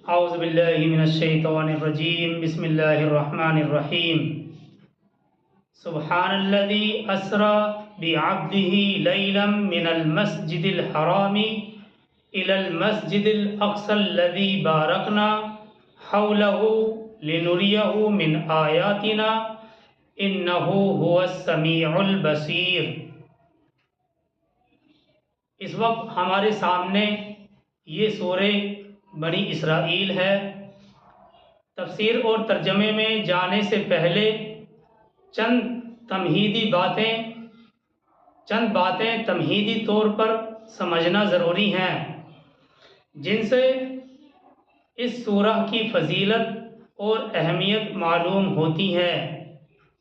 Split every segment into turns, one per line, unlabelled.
اعوذ باللہ من الشیطان الرجیم بسم اللہ الرحمن الرحیم سبحان الذی اسری بعبدہ لیلا من المسجد الحرام الی المسجد الاقصی الذی بارکنا حولہ لنریہ من آیاتنا انہ هو السمیع البصیر۔ اس وقت ہمارے سامنے یہ سورہ بنی اسرائیل ہے۔ تفسیر اور ترجمے میں جانے سے پہلے چند باتیں تمہیدی طور پر سمجھنا ضروری ہیں، جن سے اس سورہ کی فضیلت اور اہمیت معلوم ہوتی ہے۔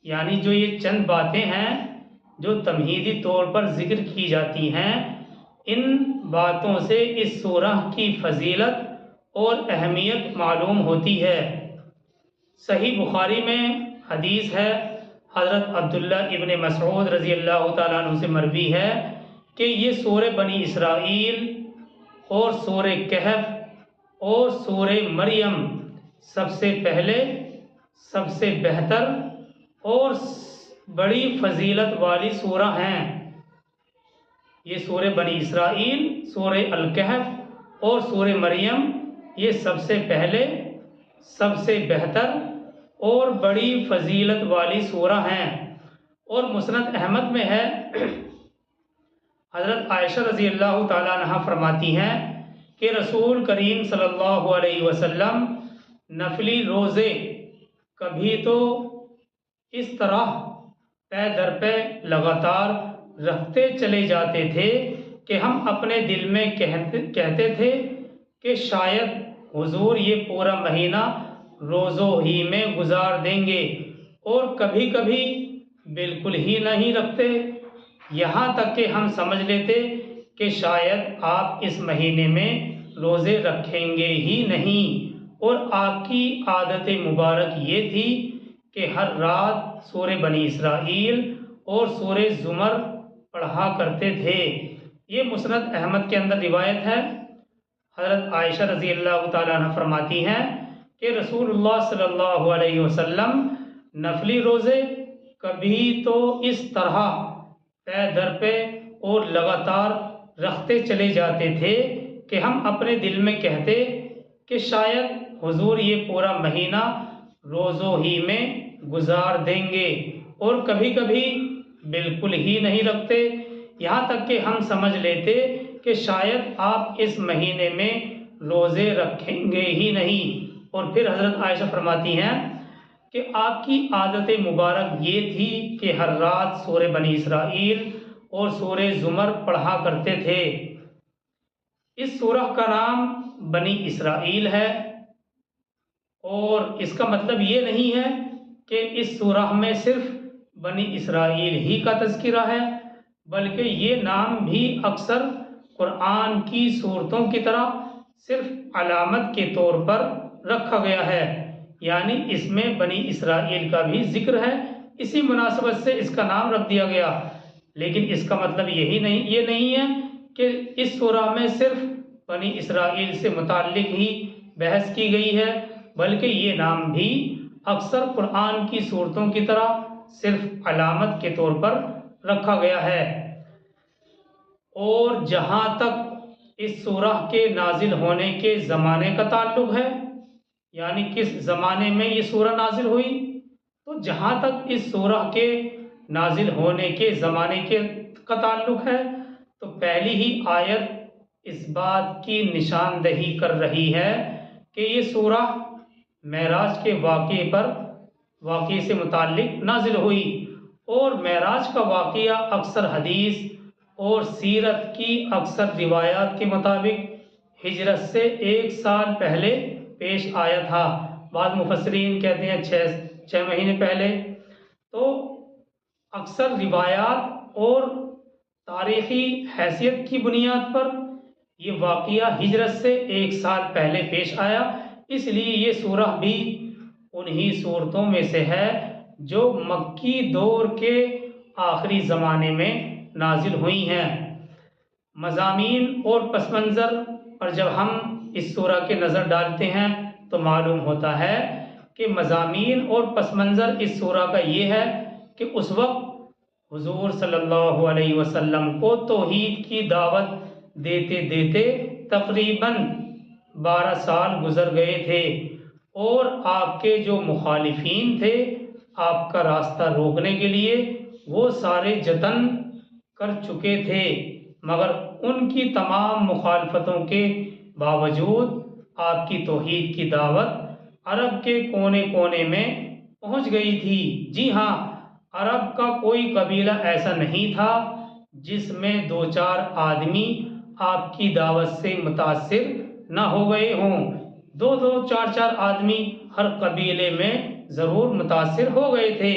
یعنی جو یہ چند باتیں ہیں جو تمہیدی طور پر ذکر کی جاتی ہیں، ان باتوں سے اس سورہ کی فضیلت اور اہمیت معلوم ہوتی ہے۔ صحیح بخاری میں حدیث ہے، حضرت عبداللہ ابن مسعود رضی اللہ تعالیٰ عنہ سے مروی ہے کہ یہ سورہ بنی اسرائیل اور سورہ کہف اور سورہ مریم سب سے پہلے، سب سے بہتر اور بڑی فضیلت والی سورہ ہیں۔ یہ سورہ بنی اسرائیل، سورہ الکہف اور سورہ مریم یہ سب سے پہلے، سب سے بہتر اور بڑی فضیلت والی سورہ ہیں۔ اور مسند احمد میں ہے، حضرت عائشہ رضی اللہ تعالیٰ عنہ فرماتی ہیں کہ رسول کریم صلی اللہ علیہ وسلم نفلی روزے کبھی تو اس طرح پے در پے لگاتار رکھتے چلے جاتے تھے کہ ہم اپنے دل میں کہتے تھے کہ شاید حضور یہ پورا مہینہ روزوں ہی میں گزار دیں گے، اور کبھی کبھی بالکل ہی نہیں رکھتے، یہاں تک کہ ہم سمجھ لیتے کہ شاید آپ اس مہینے میں روزے رکھیں گے ہی نہیں۔ اور آپ کی عادت مبارک یہ تھی کہ ہر رات سورہ بنی اسرائیل اور سورہ زمر پڑھا کرتے تھے۔ یہ مسند احمد کے اندر روایت ہے۔ حضرت عائشہ رضی اللہ تعالیٰ عنہ فرماتی ہیں کہ رسول اللہ صلی اللہ علیہ وسلم نفلی روزے کبھی تو اس طرح پے در پے اور لگاتار رکھتے چلے جاتے تھے کہ ہم اپنے دل میں کہتے کہ شاید حضور یہ پورا مہینہ روزوں ہی میں گزار دیں گے، اور کبھی کبھی بالکل ہی نہیں رکھتے، یہاں تک کہ ہم سمجھ لیتے کہ شاید آپ اس مہینے میں روزے رکھیں گے ہی نہیں۔ اور پھر حضرت عائشہ فرماتی ہیں کہ آپ کی عادت مبارک یہ تھی کہ ہر رات سورہ بنی اسرائیل اور سورہ زمر پڑھا کرتے تھے۔ اس سورہ کا نام بنی اسرائیل ہے، اور اس کا مطلب یہ نہیں ہے کہ اس سورہ میں صرف بنی اسرائیل ہی کا تذکرہ ہے، بلکہ یہ نام بھی اکثر قرآن کی صورتوں کی طرح صرف علامت کے طور پر رکھا گیا ہے، یعنی اس میں بنی اسرائیل کا بھی ذکر ہے، اسی مناسبت سے اس کا نام رکھ دیا گیا۔ لیکن اس کا مطلب یہ نہیں ہے کہ اس سورہ میں صرف بنی اسرائیل سے متعلق ہی بحث کی گئی ہے، بلکہ یہ نام بھی اکثر قرآن کی صورتوں کی طرح صرف علامت کے طور پر رکھا گیا ہے۔ اور جہاں تک اس سورہ کے نازل ہونے کے زمانے کا تعلق ہے، یعنی کس زمانے میں یہ سورہ نازل ہوئی، تو جہاں تک اس سورہ کے نازل ہونے کے زمانے کا تعلق ہے، تو پہلی ہی آیت اس بات کی نشاندہی کر رہی ہے کہ یہ سورہ معراج کے واقعے سے متعلق نازل ہوئی، اور معراج کا واقعہ اکثر حدیث اور سیرت کی اکثر روایات کے مطابق ہجرت سے 1 سال پہلے پیش آیا تھا، بعض مفسرین کہتے ہیں 6 مہینے پہلے۔ تو اکثر روایات اور تاریخی حیثیت کی بنیاد پر یہ واقعہ ہجرت سے 1 سال پہلے پیش آیا، اس لیے یہ سورہ بھی انہی صورتوں میں سے ہے جو مکی دور کے آخری زمانے میں نازل ہوئی ہیں۔ مضامین اور پس منظر اور جب ہم اس سورہ کے نظر ڈالتے ہیں تو معلوم ہوتا ہے کہ مضامین اور پس منظر اس سورہ کا یہ ہے کہ اس وقت حضور صلی اللہ علیہ وسلم کو توحید کی دعوت دیتے دیتے تقریباً 12 سال گزر گئے تھے، اور آپ کے جو مخالفین تھے آپ کا راستہ روکنے کے لیے وہ سارے جتن کر چکے تھے، مگر ان کی تمام مخالفتوں کے باوجود آپ کی توحید کی دعوت عرب کے کونے کونے میں پہنچ گئی تھی۔ جی ہاں، عرب کا کوئی قبیلہ ایسا نہیں تھا جس میں 2-4 آدمی آپ کی دعوت سے متاثر نہ ہو گئے ہوں، 2-2 4-4 آدمی ہر قبیلے میں ضرور متاثر ہو گئے تھے۔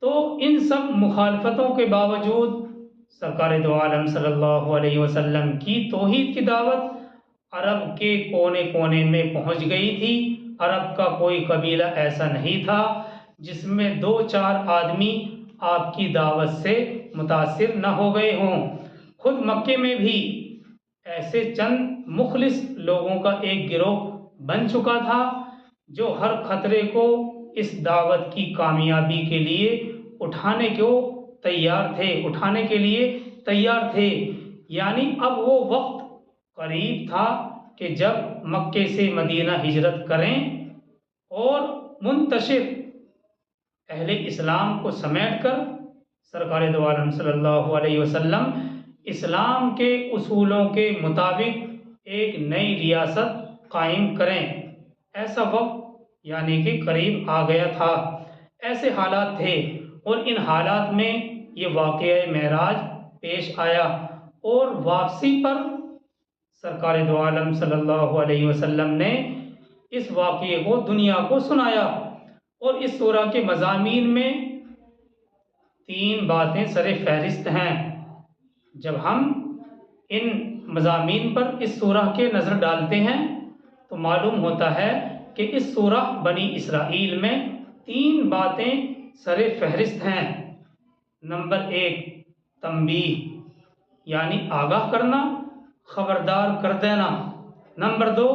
تو ان سب مخالفتوں کے باوجود سرکار دو عالم صلی اللہ علیہ وسلم کی توحید کی دعوت عرب کے کونے کونے میں پہنچ گئی تھی۔ عرب کا کوئی قبیلہ ایسا نہیں تھا جس میں 2-4 آدمی آپ کی دعوت سے متاثر نہ ہو گئے ہوں۔ خود مکے میں بھی ایسے چند مخلص لوگوں کا ایک گروہ بن چکا تھا جو ہر خطرے کو اس دعوت کی کامیابی کے لیے اٹھانے کے لیے تیار تھے۔ یعنی اب وہ وقت قریب تھا کہ جب مکے سے مدینہ ہجرت کریں اور منتشر اہل اسلام کو سمیٹ کر سرکار دو عالم صلی اللہ علیہ وسلم اسلام کے اصولوں کے مطابق ایک نئی ریاست قائم کریں۔ ایسا وقت یعنی کہ قریب آ گیا تھا، ایسے حالات تھے، اور ان حالات میں یہ واقعہ معراج پیش آیا، اور واپسی پر سرکار دو عالم صلی اللہ علیہ وسلم نے اس واقعے کو دنیا کو سنایا۔ اور اس سورہ کے مضامین میں 3 باتیں سر فہرست ہیں۔ جب ہم ان مضامین پر اس سورہ کے نظر ڈالتے ہیں تو معلوم ہوتا ہے کہ اس سورہ بنی اسرائیل میں 3 باتیں سر فہرست ہیں۔ نمبر 1 تنبیہ، یعنی آگاہ کرنا، خبردار کر دینا۔ نمبر 2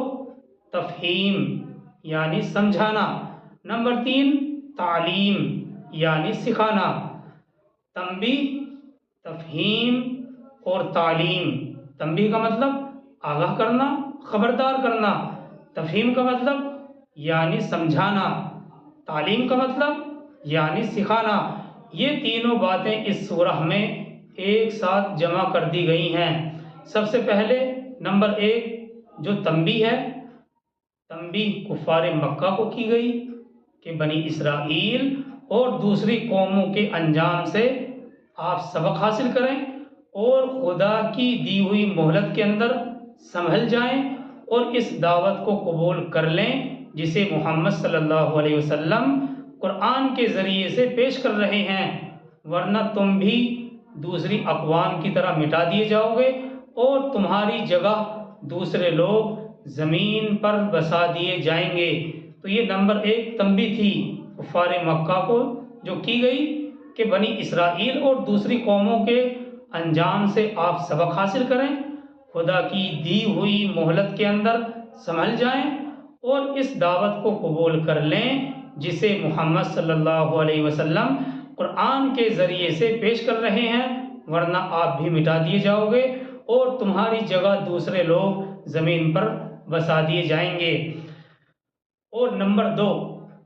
تفہیم، یعنی سمجھانا۔ نمبر 3 تعلیم، یعنی سکھانا۔ تنبیہ، تفہیم اور تعلیم۔ تنبیہ کا مطلب آگاہ کرنا، خبردار کرنا۔ تفہیم کا مطلب یعنی سمجھانا۔ تعلیم کا مطلب یعنی سکھانا۔ یہ تینوں باتیں اس سورہ میں ایک ساتھ جمع کر دی گئی ہیں۔ سب سے پہلے نمبر 1 جو تنبیہ ہے، تنبیہ کفار مکہ کو کی گئی کہ بنی اسرائیل اور دوسری قوموں کے انجام سے آپ سبق حاصل کریں اور خدا کی دی ہوئی مہلت کے اندر سنبھل جائیں اور اس دعوت کو قبول کر لیں جسے محمد صلی اللہ علیہ وسلم قرآن کے ذریعے سے پیش کر رہے ہیں، ورنہ تم بھی دوسری اقوام کی طرح مٹا دیے جاؤ گے اور تمہاری جگہ دوسرے لوگ زمین پر بسا دیے جائیں گے۔ تو یہ نمبر 1 تنبیہ تھی کفار مکہ کو جو کی گئی کہ بنی اسرائیل اور دوسری قوموں کے انجام سے آپ سبق حاصل کریں، خدا کی دی ہوئی مہلت کے اندر سنبھل جائیں اور اس دعوت کو قبول کر لیں جسے محمد صلی اللہ علیہ وسلم قرآن کے ذریعے سے پیش کر رہے ہیں، ورنہ آپ بھی مٹا دیے جاؤ گے اور تمہاری جگہ دوسرے لوگ زمین پر بسا دیے جائیں گے۔ اور نمبر 2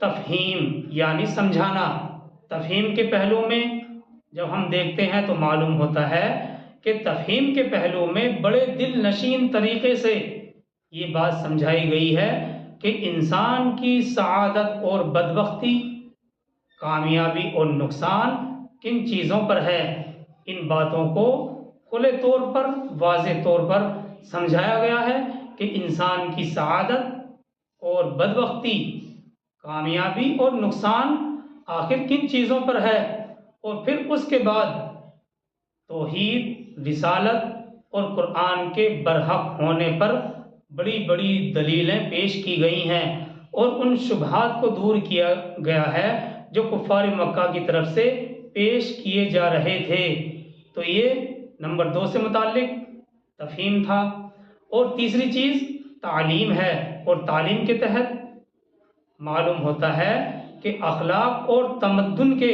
تفہیم، یعنی سمجھانا۔ تفہیم کے پہلو میں جب ہم دیکھتے ہیں تو معلوم ہوتا ہے کہ تفہیم کے پہلو میں بڑے دل نشین طریقے سے یہ بات سمجھائی گئی ہے کہ انسان کی سعادت اور بدبختی، کامیابی اور نقصان کن چیزوں پر ہے۔ ان باتوں کو کھلے طور پر، واضح طور پر سمجھایا گیا ہے کہ انسان کی سعادت اور بدبختی، کامیابی اور نقصان آخر کن چیزوں پر ہے، اور پھر اس کے بعد توحید، رسالت اور قرآن کے برحق ہونے پر بڑی بڑی دلیلیں پیش کی گئی ہیں اور ان شبہات کو دور کیا گیا ہے جو کفار مکہ کی طرف سے پیش کیے جا رہے تھے۔ تو یہ نمبر 2 سے متعلق تفہیم تھا۔ اور تیسری چیز تعلیم ہے، اور تعلیم کے تحت معلوم ہوتا ہے کہ اخلاق اور تمدن کے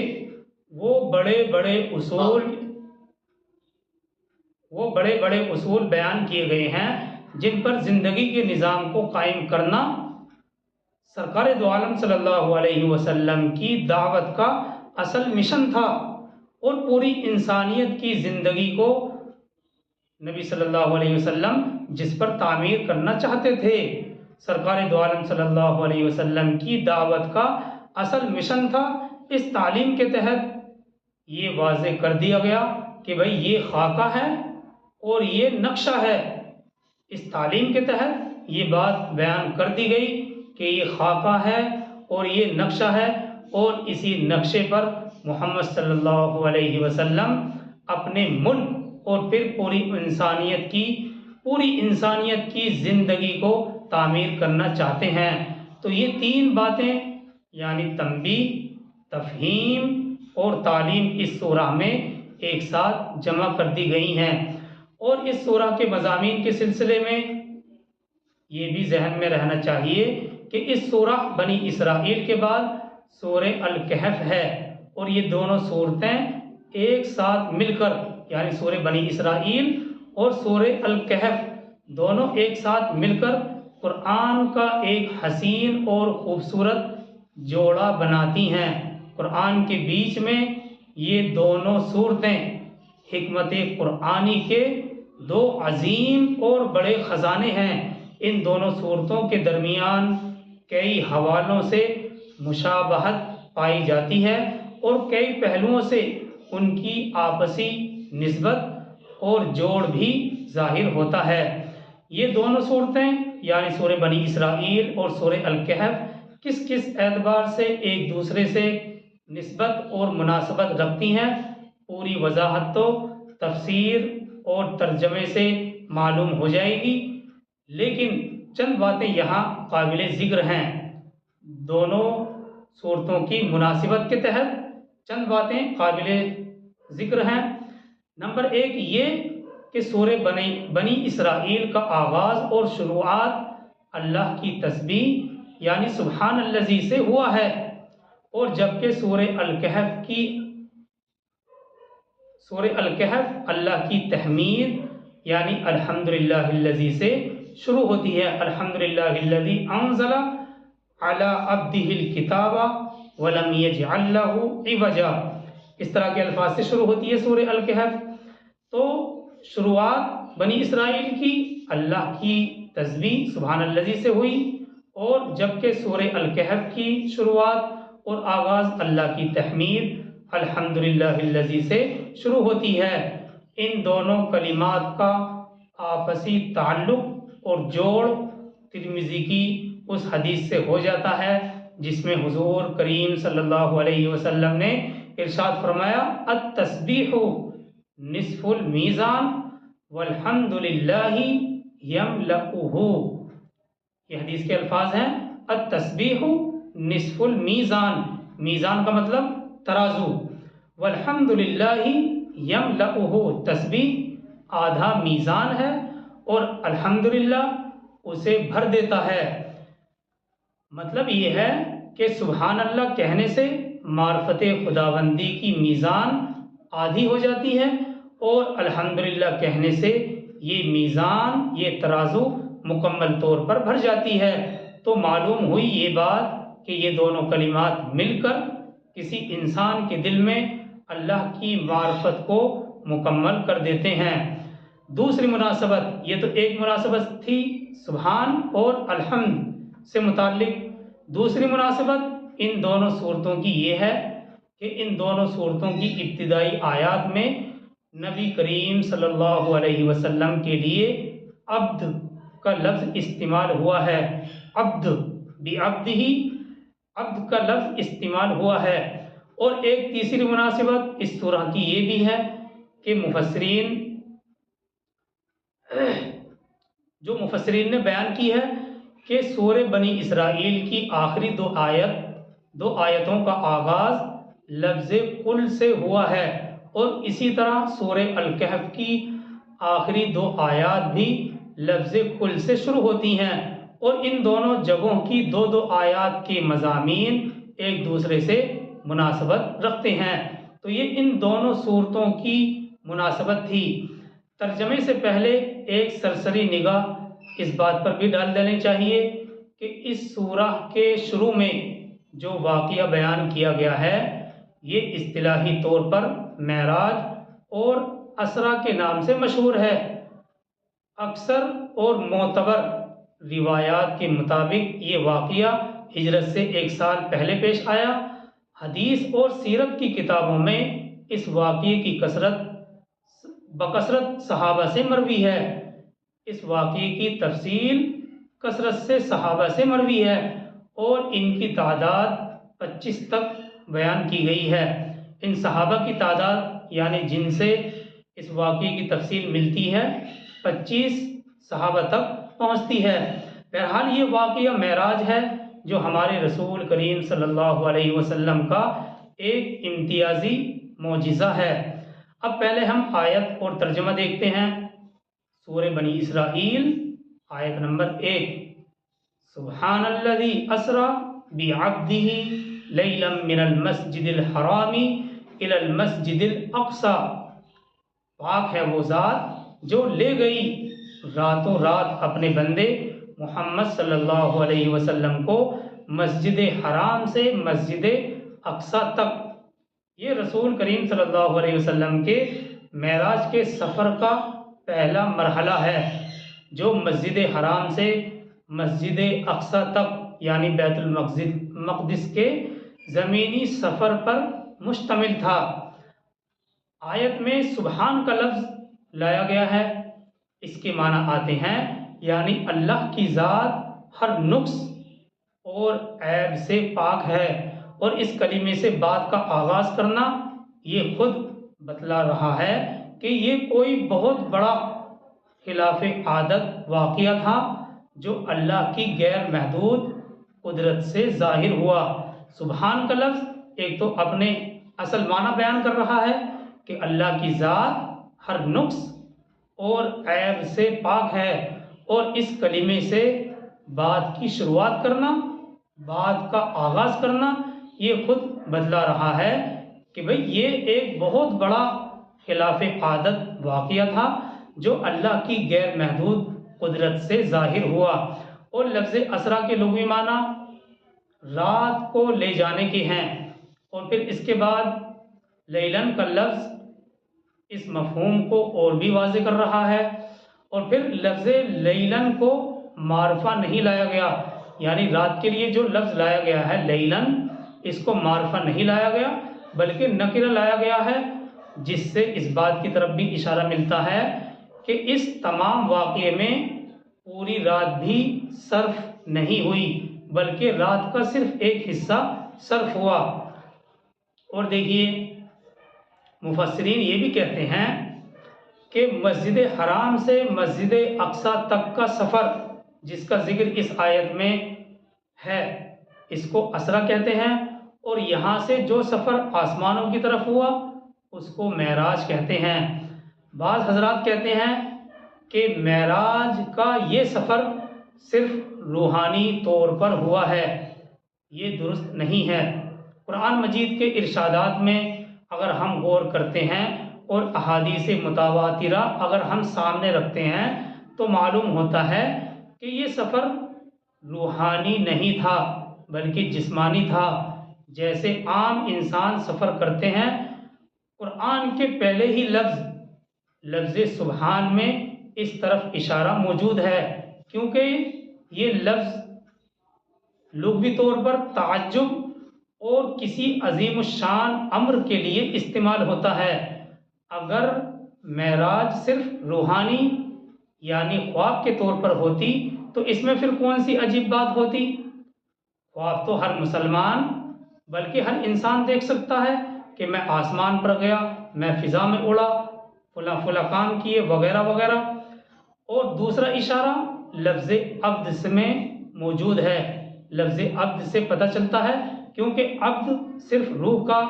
وہ بڑے بڑے اصول بیان کیے گئے ہیں جن پر زندگی کے نظام کو قائم کرنا سرکار دو عالم صلی اللہ علیہ وسلم کی دعوت کا اصل مشن تھا، اور پوری انسانیت کی زندگی کو نبی صلی اللہ علیہ وسلم جس پر تعمیر کرنا چاہتے تھے، سرکار دو عالم صلی اللہ علیہ وسلم کی دعوت کا اصل مشن تھا۔ اس تعلیم کے تحت یہ واضح کر دیا گیا کہ بھئی یہ خاکہ ہے اور یہ نقشہ ہے۔ اس تعلیم کے تحت یہ بات بیان کر دی گئی کہ یہ خاکہ ہے اور یہ نقشہ ہے، اور اسی نقشے پر محمد صلی اللہ علیہ وسلم اپنے ملک اور پھر پوری انسانیت کی زندگی کو تعمیر کرنا چاہتے ہیں۔ تو یہ تین باتیں یعنی تنبیہ، تفہیم اور تعلیم اس سورہ میں ایک ساتھ جمع کر دی گئی ہیں۔ اور اس سورہ کے مضامین کے سلسلے میں یہ بھی ذہن میں رہنا چاہیے کہ اس سورہ بنی اسرائیل کے بعد سورہ الکہف ہے، اور یہ دونوں صورتیں ایک ساتھ مل کر یعنی سورہ بنی اسرائیل اور سورہ الکہف دونوں ایک ساتھ مل کر قرآن کا ایک حسین اور خوبصورت جوڑا بناتی ہیں۔ قرآن کے بیچ میں یہ دونوں صورتیں حکمت قرآنی کے دو عظیم اور بڑے خزانے ہیں۔ ان دونوں صورتوں کے درمیان کئی حوالوں سے مشابہت پائی جاتی ہے، اور کئی پہلوؤں سے ان کی آپسی نسبت اور جوڑ بھی ظاہر ہوتا ہے۔ یہ دونوں صورتیں یعنی سورہ بنی اسرائیل اور سورہ الکہف کس کس اعتبار سے ایک دوسرے سے نسبت اور مناسبت رکھتی ہیں، پوری وضاحت تو تفسیر اور ترجمے سے معلوم ہو جائے گی، لیکن چند باتیں یہاں قابل ذکر ہیں۔ دونوں صورتوں کی مناسبت کے تحت چند باتیں قابل ذکر ہیں۔ نمبر ایک یہ کہ سورہ بنی اسرائیل کا آغاز اور شروعات اللہ کی تسبیح یعنی سبحان الذی سے ہوا ہے، اور جبکہ سورہ الکہف اللہ کی تحمید یعنی الحمدللہ الذی سے شروع ہوتی ہے۔ الحمدللہ الذی انزل علی عبدہ الکتاب ولم یجعل لہ عوجا، اس طرح کے الفاظ سے شروع ہوتی ہے سورہ الکہف۔ تو شروعات بنی اسرائیل کی اللہ کی تسبیح سبحان الذی سے ہوئی، اور جبکہ سورہ الکہف کی شروعات اور آغاز اللہ کی تحمید الحمدللہ الذی سے شروع ہوتی ہے۔ ان دونوں کلمات کا آپسی تعلق اور جوڑ ترمذی کی اس حدیث سے ہو جاتا ہے جس میں حضور کریم صلی اللہ علیہ وسلم نے ارشاد فرمایا التسبیح نصف المیزان والحمدللہ یملأہ۔ یہ حدیث کے الفاظ ہیں التسبیح نصف المیزان، میزان کا مطلب ترازو، والحمدللہ یملأہ تسبیح آدھا میزان ہے اور الحمدللہ اسے بھر دیتا ہے۔ مطلب یہ ہے کہ سبحان اللہ کہنے سے معرفت خداوندی کی میزان آدھی ہو جاتی ہے، اور الحمدللہ کہنے سے یہ میزان یہ ترازو مکمل طور پر بھر جاتی ہے۔ تو معلوم ہوئی یہ بات کہ یہ دونوں کلمات مل کر کسی انسان کے دل میں اللہ کی معرفت کو مکمل کر دیتے ہیں۔ دوسری مناسبت، یہ تو ایک مناسبت تھی سبحان اور الحمد سے متعلق، دوسری مناسبت ان دونوں صورتوں کی یہ ہے کہ ان دونوں صورتوں کی ابتدائی آیات میں نبی کریم صلی اللہ علیہ وسلم کے لیے عبد کا لفظ استعمال ہوا ہے۔ عبد بعبدہ، عبد کا لفظ استعمال ہوا ہے۔ اور ایک تیسری مناسبت اس سورہ کی یہ بھی ہے کہ مفسرین نے بیان کی ہے کہ سورہ بنی اسرائیل کی آخری دو آیتوں کا آغاز لفظ قل سے ہوا ہے، اور اسی طرح سورہ الکہف کی آخری دو آیات بھی لفظ کل سے شروع ہوتی ہیں، اور ان دونوں جگہوں کی دو دو آیات کے مضامین ایک دوسرے سے مناسبت رکھتے ہیں۔ تو یہ ان دونوں صورتوں کی مناسبت تھی۔ ترجمے سے پہلے ایک سرسری نگاہ اس بات پر بھی ڈال دینی چاہیے کہ اس سورہ کے شروع میں جو واقعہ بیان کیا گیا ہے یہ اصطلاحی طور پر معراج اور اسرا کے نام سے مشہور ہے۔ اکثر اور معتبر روایات کے مطابق یہ واقعہ ہجرت سے 1 سال پہلے پیش آیا۔ حدیث اور سیرت کی کتابوں میں اس واقعے کی بکثرت صحابہ سے مروی ہے۔ اس واقعے کی تفصیل کثرت سے صحابہ سے مروی ہے اور ان کی تعداد 25 تک بیان کی گئی ہے۔ ان صحابہ کی تعداد یعنی جن سے اس واقعے کی تفصیل ملتی ہے 25 صحابہ تک پہنچتی ہے۔ بہرحال یہ واقعہ معراج ہے جو ہمارے رسول کریم صلی اللہ علیہ وسلم کا ایک امتیازی معجزہ ہے۔ اب پہلے ہم آیت اور ترجمہ دیکھتے ہیں۔ سورہ بنی اسرائیل آیت نمبر 1۔ سبحان الذی اسری بعبدہ لیلا من المسجد الحرام الی المسجد الاقصی۔ پاک ہے وہ ذات جو لے گئی راتوں رات اپنے بندے محمد صلی اللہ علیہ وسلم کو مسجد حرام سے مسجد اقصی تک۔ یہ رسول کریم صلی اللہ علیہ وسلم کے معراج کے سفر کا پہلا مرحلہ ہے جو مسجد حرام سے مسجد اقصی تک یعنی بیت المقدس کے زمینی سفر پر مشتمل تھا۔ آیت میں سبحان کا لفظ لایا گیا ہے۔ اس کے معنی آتے ہیں یعنی اللہ کی ذات ہر نقص اور عیب سے پاک ہے، اور اس کلمے سے بات کا آغاز کرنا یہ خود بتلا رہا ہے کہ یہ کوئی بہت بڑا خلاف عادت واقعہ تھا جو اللہ کی غیر محدود قدرت سے ظاہر ہوا۔ سبحان کا لفظ ایک تو اپنے اصل معنی بیان کر رہا ہے کہ اللہ کی ذات ہر نقص اور عیب سے پاک ہے، اور اس کلمے سے بات کی شروعات کرنا، بات کا آغاز کرنا یہ خود بتلا رہا ہے کہ بھئی یہ ایک بہت بڑا خلاف عادت واقعہ تھا جو اللہ کی غیر محدود قدرت سے ظاہر ہوا۔ اور لفظ اسرا کے لغوی معنی رات کو لے جانے کے ہیں، اور پھر اس کے بعد لیلن کا لفظ اس مفہوم کو اور بھی واضح کر رہا ہے، اور پھر لفظ لیلن کو معرفہ نہیں لایا گیا، یعنی رات کے لیے جو لفظ لایا گیا ہے لیلن اس کو معرفہ نہیں لایا گیا بلکہ نکرہ لایا گیا ہے، جس سے اس بات کی طرف بھی اشارہ ملتا ہے کہ اس تمام واقعے میں پوری رات بھی صرف نہیں ہوئی بلکہ رات کا صرف ایک حصہ صرف ہوا۔ اور دیکھیے مفسرین یہ بھی کہتے ہیں کہ مسجد حرام سے مسجد اقصی تک کا سفر جس کا ذکر اس آیت میں ہے اس کو اسرا کہتے ہیں، اور یہاں سے جو سفر آسمانوں کی طرف ہوا اس کو معراج کہتے ہیں۔ بعض حضرات کہتے ہیں کہ معراج کا یہ سفر صرف روحانی طور پر ہوا ہے، یہ درست نہیں ہے۔ قرآن مجید کے ارشادات میں اگر ہم غور کرتے ہیں اور احادیث متواترہ اگر ہم سامنے رکھتے ہیں تو معلوم ہوتا ہے کہ یہ سفر روحانی نہیں تھا بلکہ جسمانی تھا۔ جیسے عام انسان سفر کرتے ہیں، قرآن کے پہلے ہی لفظ سبحان میں اس طرف اشارہ موجود ہے، کیونکہ یہ لفظ لغوی طور پر تعجب اور کسی عظیم الشان امر کے لیے استعمال ہوتا ہے۔ اگر معراج صرف روحانی یعنی خواب کے طور پر ہوتی تو اس میں پھر کون سی عجیب بات ہوتی؟ خواب تو ہر مسلمان بلکہ ہر انسان دیکھ سکتا ہے کہ میں آسمان پر گیا، میں فضا میں اڑا، فلاں فلاں کام کیے وغیرہ وغیرہ۔ اور دوسرا اشارہ لفظ عبد میں موجود ہے۔ لفظ عبد سے پتہ چلتا ہے کیونکہ عبد صرف روح کا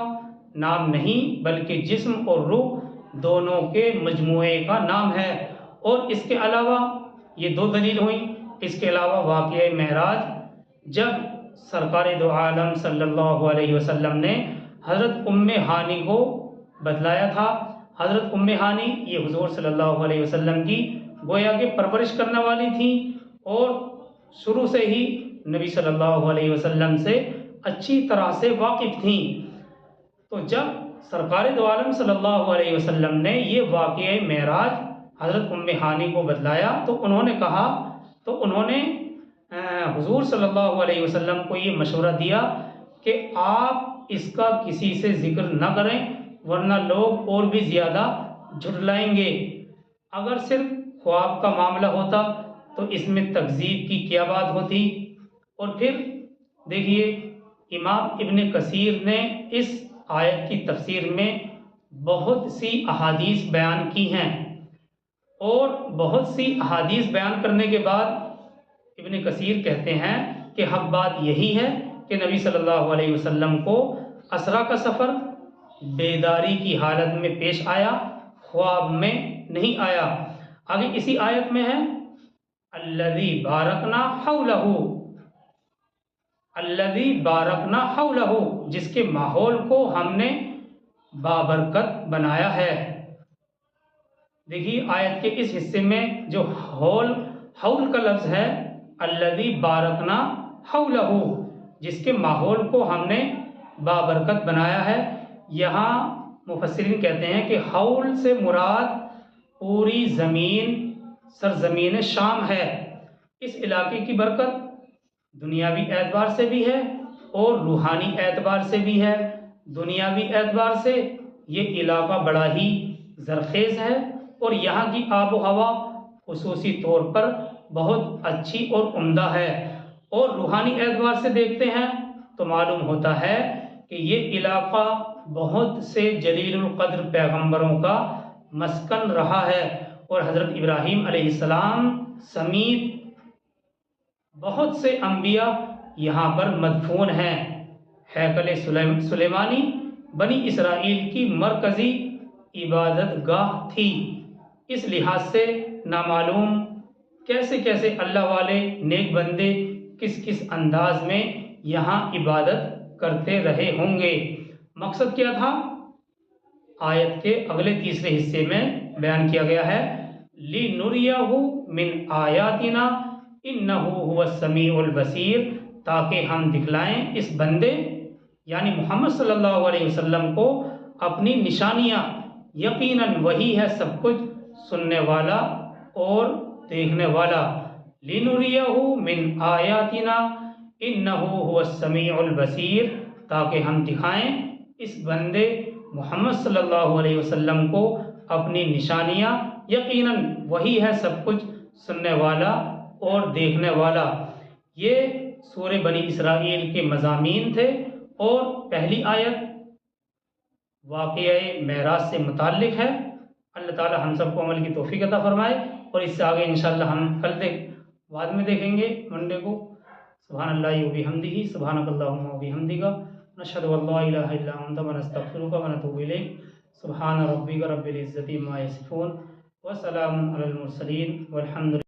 نام نہیں بلکہ جسم اور روح دونوں کے مجموعے کا نام ہے، اور اس کے علاوہ یہ دو دلیل ہوئی۔ اس کے علاوہ واقعہ معراج، جب سرکار دو عالم صلی اللہ علیہ وسلم نے حضرت ام ہانی کو بتلایا تھا۔ حضرت ام ہانی یہ حضور صلی اللہ علیہ وسلم کی گویا کہ پرورش کرنے والی تھی اور شروع سے ہی نبی صلی اللہ علیہ وسلم سے اچھی طرح سے واقف تھیں۔ تو جب سرکار دو عالم صلی اللہ علیہ وسلم نے یہ واقعہ معراج حضرت ام ہانی کو بتلایا تو انہوں نے حضور صلی اللہ علیہ وسلم کو یہ مشورہ دیا کہ آپ اس کا کسی سے ذکر نہ کریں ورنہ لوگ اور بھی زیادہ جھٹلائیں گے۔ اگر صرف خواب کا معاملہ ہوتا تو اس میں تکذیب کی کیا بات ہوتی۔ اور پھر دیکھیے امام ابن کثیر نے اس آیت کی تفسیر میں بہت سی احادیث بیان کی ہیں، اور بہت سی احادیث بیان کرنے کے بعد ابن کثیر کہتے ہیں کہ حق بات یہی ہے کہ نبی صلی اللہ علیہ وسلم کو اسرا کا سفر بیداری کی حالت میں پیش آیا، خواب میں نہیں آیا۔ آگے اسی آیت میں ہے الذی بارکنا حولہ، الذی بارکنا حولہ، جس کے ماحول کو ہم نے بابرکت بنایا ہے۔ دیکھیے آیت کے اس حصے میں جو حول کا لفظ ہے الذی بارکنا حولہ، جس کے ماحول کو ہم نے بابرکت بنایا ہے، یہاں مفسرین کہتے ہیں کہ حول سے مراد پوری زمین سرزمین شام ہے۔ اس علاقے کی برکت دنیاوی اعتبار سے بھی ہے اور روحانی اعتبار سے بھی ہے۔ دنیاوی اعتبار سے یہ علاقہ بڑا ہی زرخیز ہے اور یہاں کی آب و ہوا خصوصی طور پر بہت اچھی اور عمدہ ہے، اور روحانی اعتبار سے دیکھتے ہیں تو معلوم ہوتا ہے کہ یہ علاقہ بہت سے جلیل القدر پیغمبروں کا مسکن رہا ہے، اور حضرت ابراہیم علیہ السلام سمیت بہت سے انبیاء یہاں پر مدفون ہیں۔ ہیکل سلیمانی بنی اسرائیل کی مرکزی عبادت گاہ تھی۔ اس لحاظ سے نامعلوم کیسے کیسے اللہ والے نیک بندے کس کس انداز میں یہاں عبادت کرتے رہے ہوں گے۔ مقصد کیا تھا؟ آیت کے اگلے تیسرے حصے میں بیان کیا گیا ہے لِنُرِيَهُ مِنْ آیاتنا إِنَّهُ هُوَ السَّمِيعُ الْبَصِيرُ، تاکہ ہم دکھلائیں اس بندے یعنی محمد صلی اللہ علیہ وسلم کو اپنی نشانیاں، یقیناً وہی ہے سب کچھ سننے والا اور دیکھنے والا۔ لِنُرِيَهُ مِنْ آیاتنا إِنَّهُ هُوَ السَّمِيعُ الْبَصِيرُ، تاکہ ہم دکھائیں اس بندے محمد صلی اللہ علیہ وسلم کو اپنی نشانیاں، یقیناً وہی ہے سب کچھ سننے والا اور دیکھنے والا۔ یہ سورہ بنی اسرائیل کے مضامین تھے، اور پہلی آیت واقعہ معراج سے متعلق ہے۔ اللہ تعالی ہم سب کو عمل کی توفیق عطا فرمائے، اور اس سے آگے انشاءاللہ ہم بعد میں دیکھیں گے منڈے کو۔ سبحان اللہ و بحمدہ، سبحانک اللہم و بحمدک، نشہد ان لا الہ الا انت ونستغفرک ونتوب الیک۔ سبحان ربک رب العزۃ عما یصفون وسلام علی المرسلین والحمد